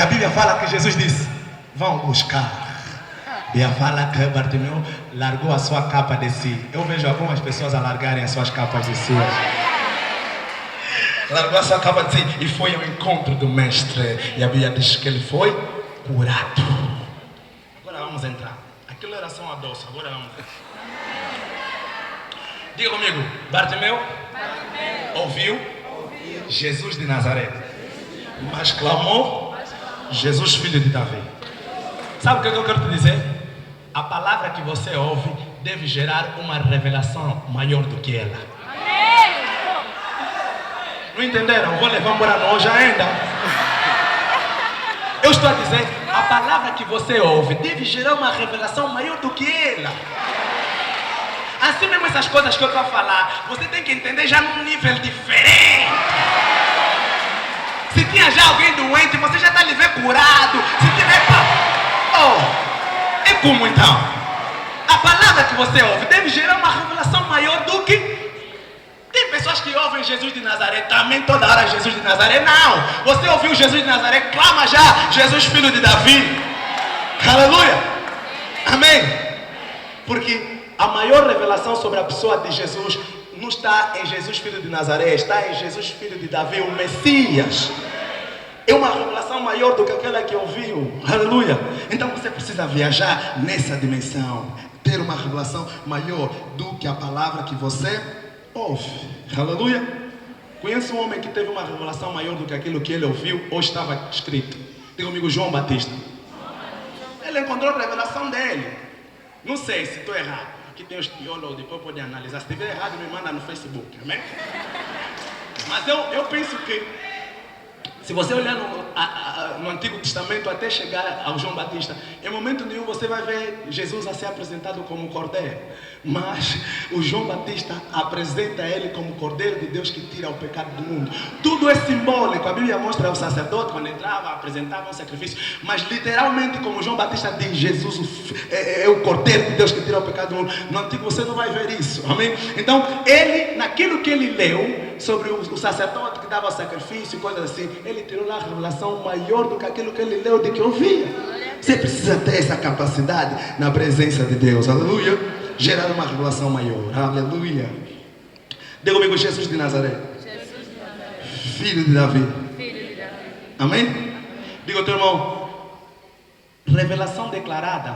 a Bíblia fala que Jesus disse: vão buscar. E a fala que Bartimeu largou a sua capa de si. Eu vejo algumas pessoas alargarem as suas capas de si. Largou a sua capa de si e foi ao encontro do mestre. E a Bíblia diz que ele foi curado. Agora vamos entrar. Aquilo era só uma doce, agora vamos ver. Diga comigo, Bartimeu ouviu Jesus de Nazaré, mas clamou Jesus, filho de Davi. Sabe o que eu quero te dizer? A palavra que você ouve deve gerar uma revelação maior do que ela. Não entenderam? Vou levar embora hoje ainda. Eu estou a dizer, a palavra que você ouve deve gerar uma revelação maior do que ela. Assim mesmo essas coisas que eu estou a falar, você tem que entender já num nível diferente. Se tinha já alguém doente, você já está lhe ver curado. Se tiver é como então? A palavra que você ouve deve gerar uma revelação maior do que... Tem pessoas que ouvem Jesus de Nazaré, também toda hora Jesus de Nazaré. Não! Você ouviu Jesus de Nazaré, clama já Jesus, filho de Davi. Aleluia! Amém? Porque a maior revelação sobre a pessoa de Jesus não está em Jesus, filho de Nazaré, está em Jesus, filho de Davi, o Messias. É uma revelação maior do que aquela que ouviu. Aleluia! Então você precisa viajar nessa dimensão, ter uma revelação maior do que a palavra que você ouve. Aleluia! Conheço um homem que teve uma revelação maior do que aquilo que ele ouviu ou estava escrito. Diga comigo, João Batista. Ele encontrou a revelação dele. Não sei se estou errado. Aqui tem os teólogos, depois podem analisar. Se estiver errado, me manda no Facebook. Amém? Mas eu penso que se você olhar no Antigo Testamento até chegar ao João Batista, em momento nenhum você vai ver Jesus a ser apresentado como cordeiro. Mas o João Batista apresenta ele como cordeiro de Deus que tira o pecado do mundo. Tudo é simbólico. A Bíblia mostra o sacerdote quando entrava, apresentava um sacrifício. Mas literalmente, como João Batista diz, Jesus é o cordeiro de Deus que tira o pecado do mundo. No Antigo você não vai ver isso. Amém? Então, ele, naquilo que ele leu sobre o sacerdote que dava sacrifício e coisas assim, ele tirou lá a revelação maior do que aquilo que ele leu, de que ouvia. Você precisa ter essa capacidade na presença de Deus. Aleluia. Gerar uma revelação maior. Aleluia. Diga comigo, Jesus de Nazaré. Filho de Davi. Amém? Diga ao teu irmão, revelação declarada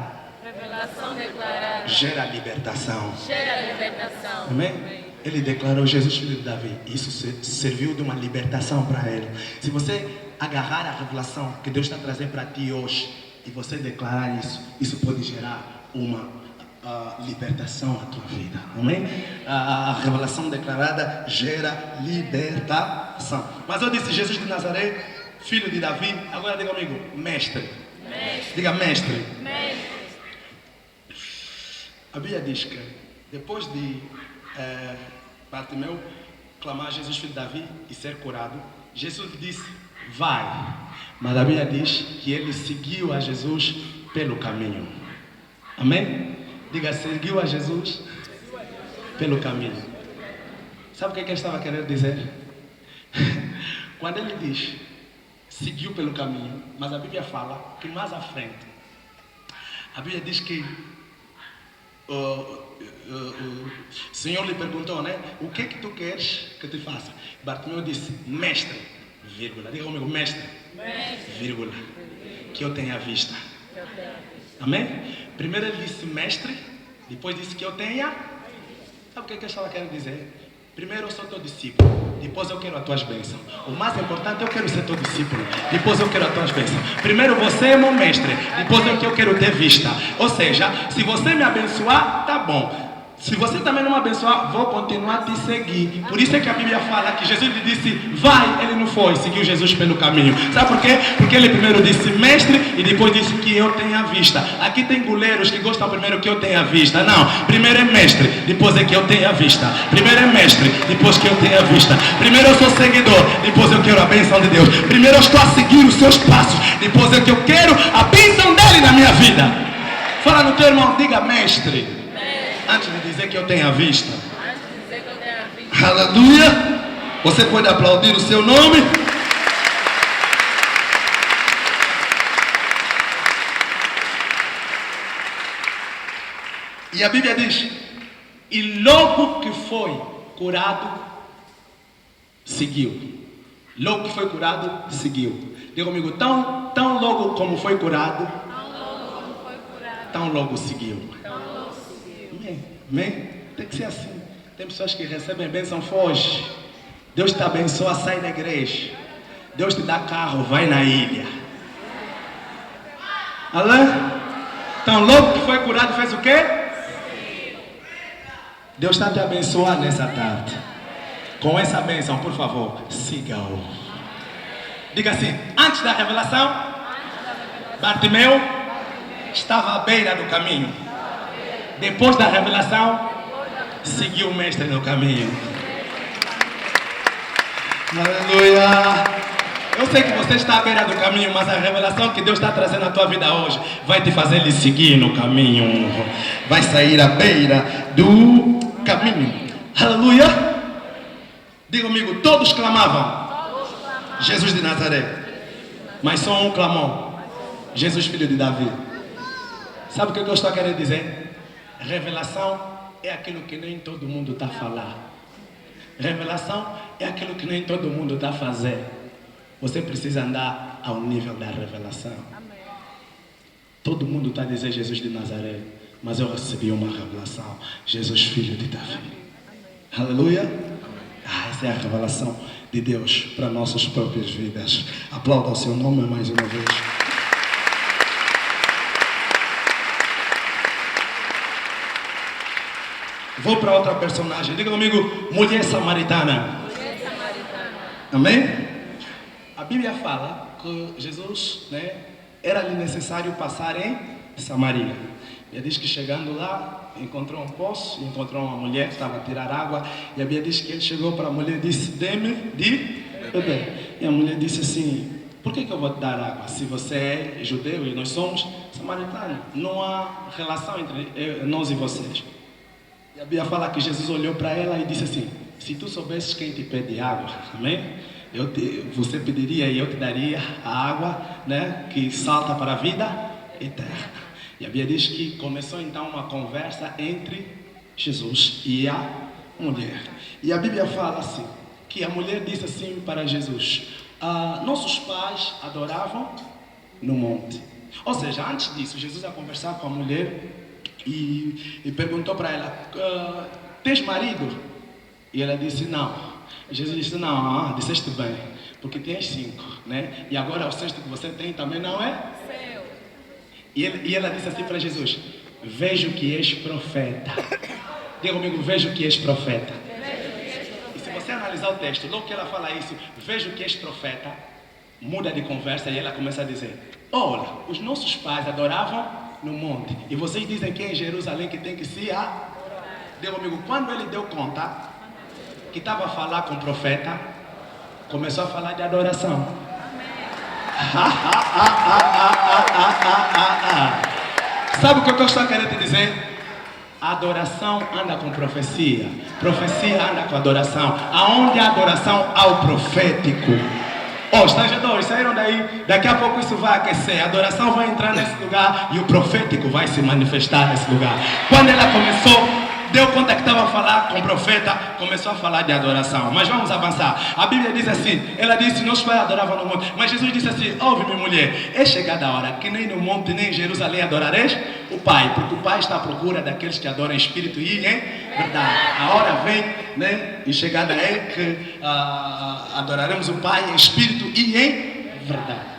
gera libertação. Amém? Ele declarou Jesus, filho de Davi. Isso serviu de uma libertação para ele. Se você agarrar a revelação que Deus está trazendo para ti hoje e você declarar isso, isso pode gerar uma libertação na tua vida. Amém? A revelação declarada gera libertação. Mas eu disse Jesus de Nazaré, filho de Davi. Agora diga comigo, mestre. Diga mestre. A Bíblia diz que depois de Bartimeu clamar Jesus, filho de Davi, e ser curado, Jesus disse, vai. Mas a Bíblia diz que ele seguiu a Jesus pelo caminho. Amém? Diga, seguiu a Jesus pelo caminho. Sabe o que ele estava querendo dizer? Quando ele diz, seguiu pelo caminho, mas a Bíblia fala que mais à frente, a Bíblia diz que o Senhor lhe perguntou, né? O que tu queres que te faça? Bartimeu disse, mestre, vírgula. Diga comigo, mestre, vírgula. Que eu tenha vista. Amém? Primeiro ele disse mestre, depois disse que eu tenha. Sabe o que ele estava querendo dizer? Primeiro eu sou teu discípulo, depois eu quero as tuas bênçãos. O mais importante, eu quero ser teu discípulo, depois eu quero as tuas bênçãos. Primeiro você é meu mestre, depois eu quero ter vista. Ou seja, se você me abençoar, tá bom. Se você também não me abençoar, vou continuar a te seguir. Por isso é que a Bíblia fala que Jesus lhe disse, vai, ele não foi, seguiu Jesus pelo caminho. Sabe por quê? Porque ele primeiro disse mestre e depois disse que eu tenha vista. Aqui tem goleiros que gostam primeiro que eu tenha vista. Não, primeiro é mestre, depois é que eu tenha vista. Primeiro é mestre, depois que eu tenha vista. Primeiro eu sou seguidor, depois eu quero a bênção de Deus. Primeiro eu estou a seguir os seus passos, depois é que eu quero a bênção dele na minha vida. Fala no teu irmão, diga mestre. Antes de dizer que eu tenha vista. Aleluia. Você pode aplaudir o seu nome. E a Bíblia diz, e logo que foi curado, seguiu. Logo que foi curado, seguiu. Diga comigo, tão logo como foi curado, tão logo seguiu. Amém? Tem que ser assim. Tem pessoas que recebem bênção, foge. Deus te abençoa, sai da igreja. Deus te dá carro, vai na ilha. Alã? Então, logo que foi curado, fez o quê? Deus está te abençoando nessa tarde. Com essa bênção, por favor, siga-o. Diga assim, antes da revelação, Bartimeu estava à beira do caminho. Depois da revelação, seguiu o mestre no caminho. Aleluia. Eu sei que você está à beira do caminho, mas a revelação que Deus está trazendo na tua vida hoje vai te fazer lhe seguir no caminho. Vai sair à beira do caminho. Aleluia. Diga comigo, todos clamavam Jesus de Nazaré, mas só um clamou, Jesus filho de Davi. Sabe o que eu estou querendo dizer? Revelação é aquilo que nem todo mundo está a falar. Revelação é aquilo que nem todo mundo está a fazer. Você precisa andar ao nível da revelação. Todo mundo está a dizer Jesus de Nazaré, mas eu recebi uma revelação, Jesus filho de Davi. Aleluia. Essa é a revelação de Deus para nossas próprias vidas. Aplauda o seu nome mais uma vez. Vou para outra personagem. Diga comigo, mulher samaritana. Mulher samaritana. Amém? A Bíblia fala que Jesus, era-lhe necessário passar em Samaria. Ele diz que chegando lá, encontrou um poço, encontrou uma mulher que estava a tirar água. E a Bíblia diz que ele chegou para a mulher e disse, dê-me de beber. E a mulher disse assim, por que eu vou te dar água? Se você é judeu e nós somos samaritanos, não há relação entre nós e vocês. E a Bíblia fala que Jesus olhou para ela e disse assim, se tu soubesses quem te pede água, amém? Você pediria e eu te daria a água, que salta para a vida eterna. E a Bíblia diz que começou então uma conversa entre Jesus e a mulher. E a Bíblia fala assim, que a mulher disse assim para Jesus, nossos pais adoravam no monte. Ou seja, antes disso, Jesus ia conversar com a mulher e perguntou para ela, tens marido? E ela disse, não. Jesus disse, não, disseste bem, porque tens 5, E agora o sexto que você tem também não é seu. E ela disse assim para Jesus, vejo que és profeta. Diga comigo, vejo que és profeta. E se você analisar o texto, logo que ela fala isso, vejo que és profeta, muda de conversa e ela começa a dizer, olha, os nossos pais adoravam no monte, e vocês dizem que é em Jerusalém que tem que se adorar. Diga comigo, quando ele deu conta que estava a falar com o profeta, começou a falar de adoração. Sabe o que eu estou querendo te dizer? A adoração anda com profecia, profecia anda com adoração. Aonde há adoração, há o profético. Estrangeadores, saíram daí, daqui a pouco isso vai aquecer, a adoração vai entrar nesse lugar e o profético vai se manifestar nesse lugar. Quando ela começou, deu conta que estava a falar com o profeta, começou a falar de adoração. Mas vamos avançar. A Bíblia diz assim, ela disse, nossos pais adoravam no monte. Mas Jesus disse assim, ouve-me mulher, é chegada a hora que nem no monte nem em Jerusalém adorareis o Pai. Porque o Pai está à procura daqueles que adoram em espírito e em verdade. A hora vem, e chegada é que adoraremos o Pai em espírito e em verdade.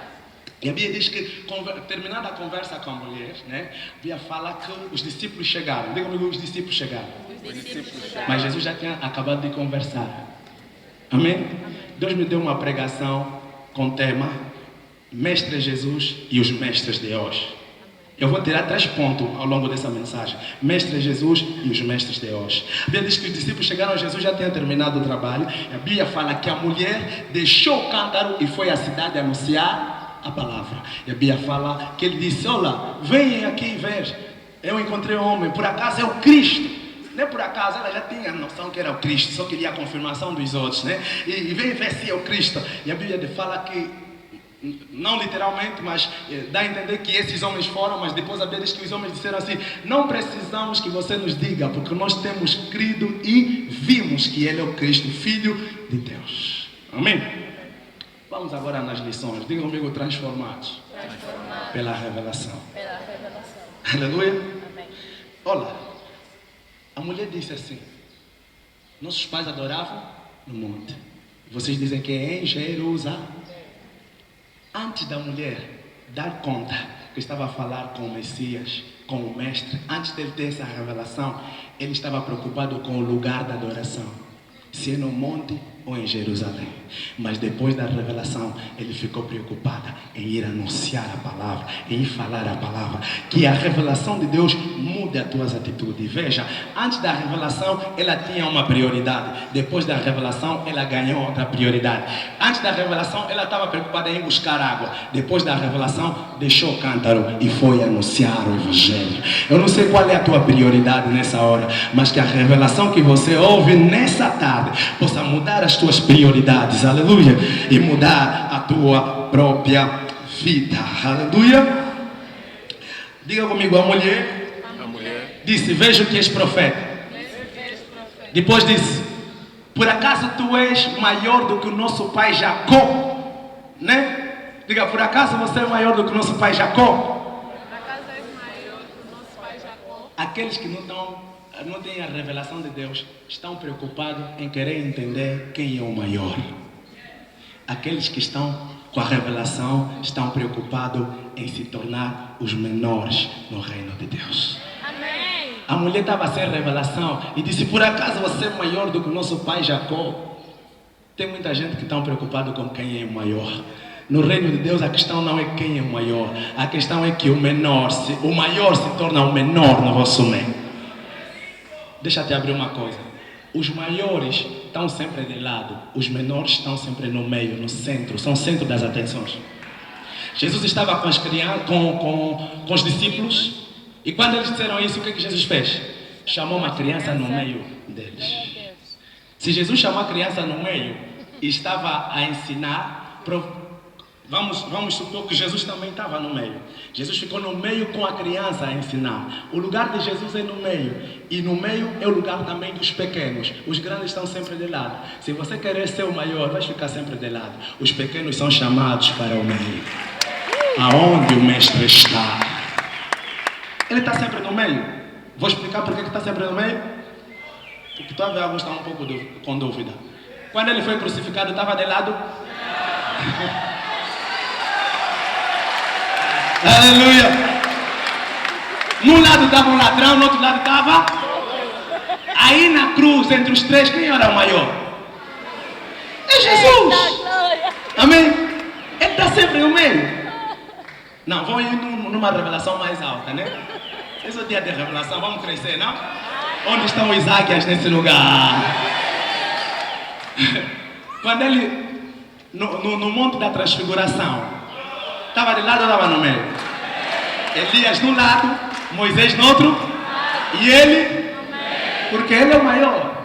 E a Bíblia diz que, terminada a conversa com a mulher, a Bíblia fala que os discípulos chegaram. Diga comigo, os discípulos chegaram. Mas Jesus já tinha acabado de conversar. Amém? Deus me deu uma pregação com o tema Mestre Jesus e os mestres de hoje. Eu vou tirar 3 pontos ao longo dessa mensagem. Mestre Jesus e os mestres de hoje. A Bíblia diz que os discípulos chegaram, Jesus já tinha terminado o trabalho. A Bíblia fala que a mulher deixou o cântaro e foi à cidade anunciar a palavra. E a Bíblia fala que ele disse, olha, venham aqui e vejam. Eu encontrei um homem, por acaso é o Cristo. Nem por acaso, ela já tinha a noção que era o Cristo, só queria a confirmação dos outros, E vem ver se é o Cristo. E a Bíblia fala que não literalmente, mas dá a entender que esses homens foram, mas depois a vez que os homens disseram assim: não precisamos que você nos diga, porque nós temos crido e vimos que Ele é o Cristo, Filho de Deus. Amém? Vamos agora nas lições. Diga comigo: transformados pela revelação. Aleluia. Amém. Olha, a mulher disse assim: nossos pais adoravam no monte. Vocês dizem que é em Jerusalém. Antes da mulher dar conta que estava a falar com o Messias, com o Mestre, antes dele ter essa revelação, ele estava preocupado com o lugar da adoração, se é no monte ou em Jerusalém. Mas depois da revelação, ele ficou preocupado em ir anunciar a palavra, em ir falar a palavra. Que a revelação de Deus mude as tuas atitudes. Veja, antes da revelação, ela tinha uma prioridade. Depois da revelação, ela ganhou outra prioridade. Antes da revelação, ela estava preocupada em buscar água. Depois da revelação, deixou o cântaro e foi anunciar o Evangelho. Eu não sei qual é a tua prioridade nessa hora, mas que a revelação que você ouve nessa tarde possa mudar as tuas prioridades, aleluia, e mudar a tua própria vida, aleluia. Diga comigo: a mulher disse: vejo que és profeta. Depois disse: por acaso tu és maior do que o nosso pai Jacó? Né? Diga: por acaso você é maior do que o nosso pai Jacó? Por acaso és maior que o nosso pai Jacó? Aqueles que não têm a revelação de Deus estão preocupados em querer entender quem é o maior. Aqueles que estão com a revelação estão preocupados em se tornar os menores no reino de Deus. Amém. A mulher estava sem revelação e disse: por acaso você é maior do que o nosso pai Jacó? Tem muita gente que está preocupada com quem é o maior. No reino de Deus a questão não é quem é o maior, a questão é que o maior se torna o menor no vosso meio. Deixa eu te abrir uma coisa: os maiores estão sempre de lado, os menores estão sempre no meio, no centro, são o centro das atenções. Jesus estava com as crianças, com os discípulos, e quando eles disseram isso, o que Jesus fez? Chamou uma criança no meio deles. Se Jesus chamou a criança no meio e estava a ensinar, vamos supor que Jesus também estava no meio. Jesus ficou no meio com a criança a ensinar. O lugar de Jesus é no meio. E no meio é o lugar também dos pequenos. Os grandes estão sempre de lado. Se você querer ser o maior, vai ficar sempre de lado. Os pequenos são chamados para o meio. Aonde o mestre está? Ele está sempre no meio. Vou explicar por que está sempre no meio. Porque talvez alguns estão um pouco com dúvida. Quando ele foi crucificado, estava de lado? Aleluia! Num lado estava um ladrão, no outro lado estava. Aí na cruz, entre os três, quem era o maior? É Jesus! Amém? Ele está sempre no meio. Não, vamos ir numa revelação mais alta, né? Esse é o dia de revelação, vamos crescer, não? Onde estão os águias nesse lugar? Quando ele, no Monte da Transfiguração, estava de lado ou estava no meio? Elias no lado, Moisés no outro, e ele, porque ele é o maior.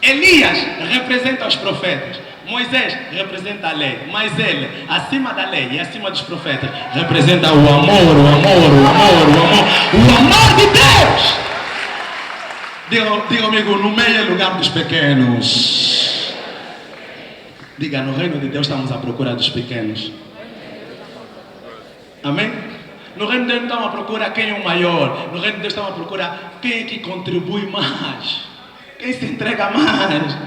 Elias representa os profetas, Moisés representa a lei, mas ele, acima da lei e acima dos profetas, representa o amor, o amor, o amor, o amor, o amor de Deus. Diga comigo: no meio é lugar dos pequenos. Diga: no reino de Deus estamos à procura dos pequenos. Amém? No reino de Deus estamos à procura quem é o maior. No reino de Deus estamos à procura quem é que contribui mais, quem se entrega mais.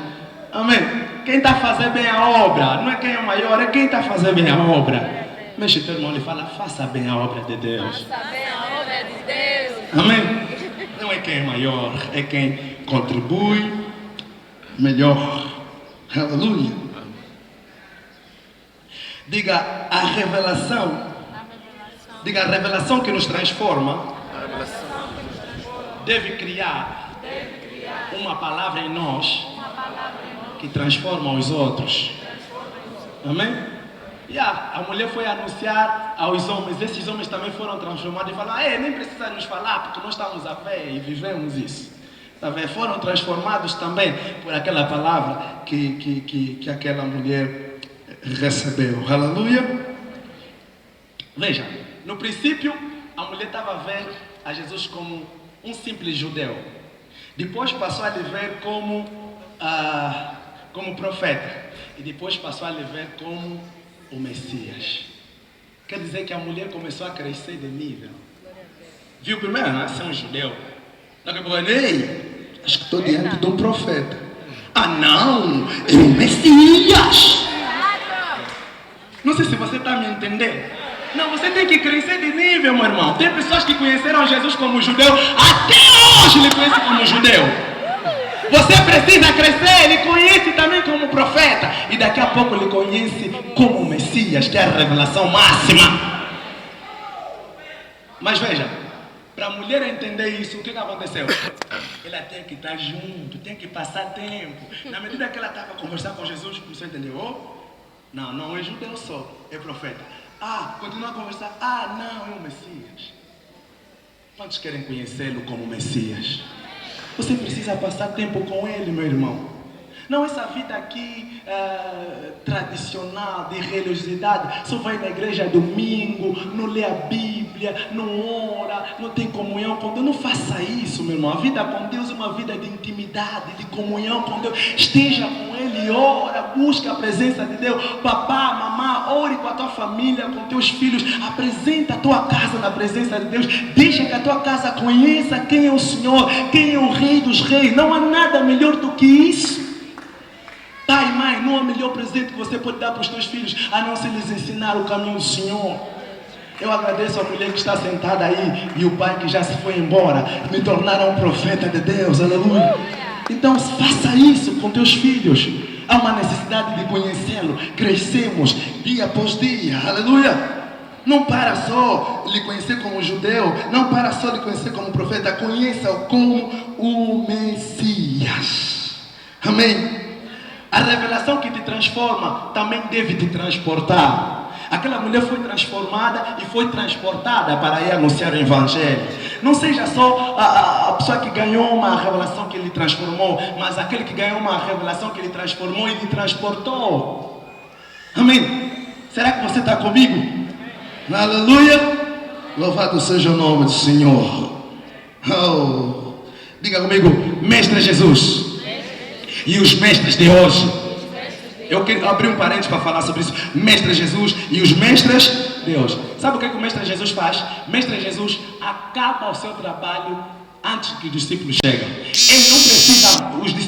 Amém? Quem está a fazer bem a obra. Não é quem é o maior, é quem está a fazer bem a obra. Mexe o teu irmão e fala: faça bem a obra de Deus. Faça bem a obra de Deus. Amém? Não é quem é maior, é quem contribui melhor. Aleluia. Diga: a revelação. Diga: a revelação que nos transforma deve criar uma palavra em nós que transforma os outros. Amém? A mulher foi anunciar aos homens. Esses homens também foram transformados e falaram: nem precisa nos falar, porque nós estamos a ver e vivemos isso. Foram transformados também por aquela palavra que aquela mulher recebeu. Aleluia. Veja, no princípio, a mulher estava a ver a Jesus como um simples judeu. Depois passou a lhe ver como profeta. E depois passou a lhe ver como o Messias. Quer dizer que a mulher começou a crescer de nível. Viu primeiro, nasceu um judeu. Daqui a pouco, ei, acho que estou diante de um profeta. Ah não, é o Messias. Não sei se você está me entendendo. Não, você tem que crescer de nível, meu irmão. Tem pessoas que conheceram Jesus como judeu, até hoje ele conhece como judeu. Você precisa crescer, ele conhece também como profeta. E daqui a pouco ele conhece como Messias, que é a revelação máxima. Mas veja, para a mulher entender isso, o que aconteceu? Ela tem que estar junto, tem que passar tempo. Na medida que ela estava conversando com Jesus, você entendeu? Não, não é judeu só, é profeta. Continua a conversar. Não, é o Messias. Quantos querem conhecê-lo como Messias? Você precisa passar tempo com ele, meu irmão. Não essa vida aqui tradicional de religiosidade. Só vai na igreja domingo, não lê a Bíblia, não ora, não tem comunhão com Deus. Não faça isso, meu irmão. A vida com Deus é uma vida de intimidade, de comunhão com Deus. Esteja com Ele, ora, busca a presença de Deus. Papá, mamá, ore com a tua família, com teus filhos. Apresenta a tua casa na presença de Deus. Deixa que a tua casa conheça quem é o Senhor, quem é o Rei dos Reis. Não há nada melhor do que isso. Pai e mãe, não há melhor presente que você pode dar para os teus filhos, a não ser lhes ensinar o caminho do Senhor. Eu agradeço a mulher que está sentada aí e o pai que já se foi embora. Me tornaram um profeta de Deus, aleluia. Então faça isso com teus filhos. Há uma necessidade de conhecê-lo. Crescemos dia após dia, aleluia. Não para só lhe conhecer como judeu, não para só lhe conhecer como profeta, conheça-o como o Messias. Amém? A revelação que te transforma também deve te transportar. Aquela mulher foi transformada e foi transportada para ir anunciar o Evangelho. Não seja só a pessoa que ganhou uma revelação que lhe transformou, mas aquele que ganhou uma revelação que lhe transformou e lhe transportou. Amém? Será que você está comigo? Aleluia! Louvado seja o nome do Senhor. Oh. Diga comigo, Mestre Jesus. E os mestres de hoje. Eu quero abrir um parênteses para falar sobre isso. Mestre Jesus e os mestres de hoje. Sabe o que o Mestre Jesus faz? Mestre Jesus acaba o seu trabalho antes que os discípulos cheguem. Ele não precisa